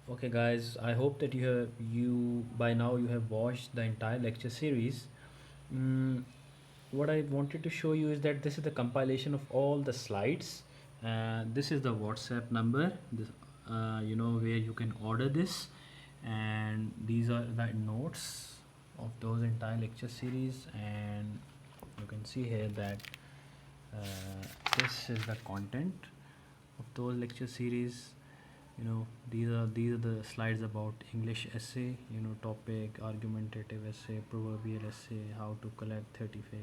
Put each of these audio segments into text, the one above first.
Okay, guys, I hope that you by now you have watched the entire lecture series. Mm, what I wanted to show you is that this is the compilation of all the slides. This is the WhatsApp number. This, where you can order this, and these are the notes of those entire lecture series. And you can see here that this is the content of those lecture series. These are the slides about English essay, topic, argumentative essay, proverbial essay, how to collect 35.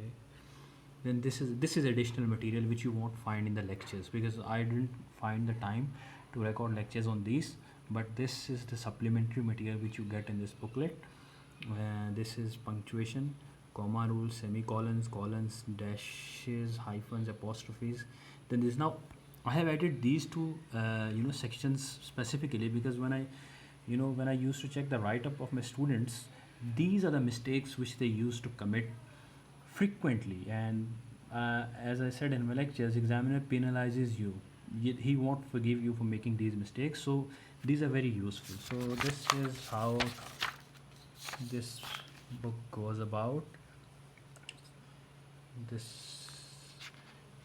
Then this is additional material which you won't find in the lectures, because I didn't find the time to record lectures on these. But this is the supplementary material which you get in this booklet. This is punctuation, comma rules, semicolons, colons, dashes, hyphens, apostrophes. Then this now I have added these two sections specifically because when I used to check the write up of my students, these are the mistakes which they used to commit frequently. And as I said in my lectures, examiner penalizes you. He won't forgive you for making these mistakes. So these are very useful. So this is how this book goes about. This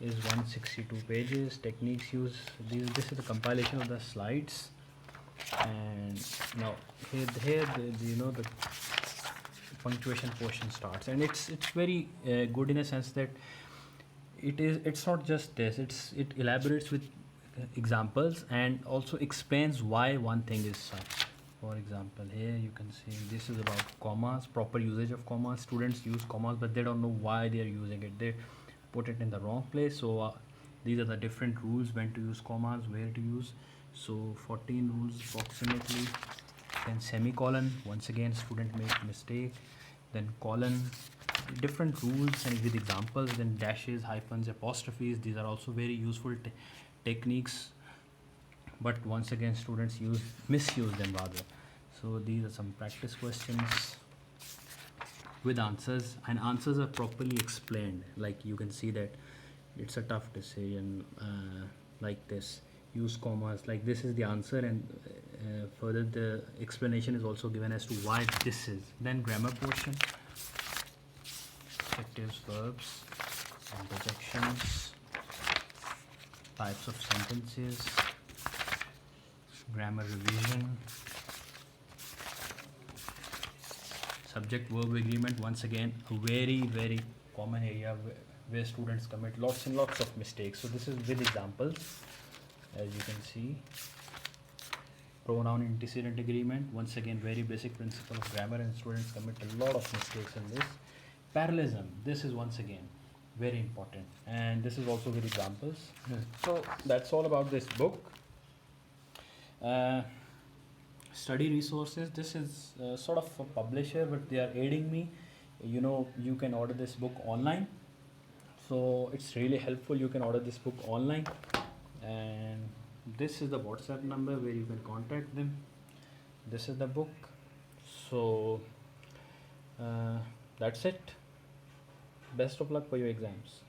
is 162 pages. Techniques used. This is the compilation of the slides. And now here the punctuation portion starts, and it's very good in a sense that it's not just this. It elaborates with examples and also explains why one thing is such. For example, here you can see this is about commas, proper usage of commas. Students use commas, but they don't know why they are using it. They put it in the wrong place. So these are the different rules: when to use commas, where to use. So 14 rules approximately. Then semicolon, once again student make mistake. Then colon, different rules and with examples. Then dashes, hyphens, apostrophes, these are also very useful techniques, but once again students misuse them rather. So these are some practice questions with answers, and answers are properly explained. Like you can see that it's a tough decision, like this, use commas, like this is the answer, and further the explanation is also given as to why this is. Then grammar portion, adjectives, verbs, interjections, types of sentences, grammar revision, subject verb agreement. Once again, a very common area where students commit lots and lots of mistakes. So this is with examples, as you can see. Pronoun antecedent agreement, once again very basic principle of grammar, and students commit a lot of mistakes in this. Parallelism, this is once again very important, and this is also with examples. So that's all about this book. Study resources, this is sort of a publisher, but they are aiding me. You can order this book online, so it's really helpful. You can order this book online, and this is the WhatsApp number where you can contact them. This is the book. So that's it. Best of luck for your exams.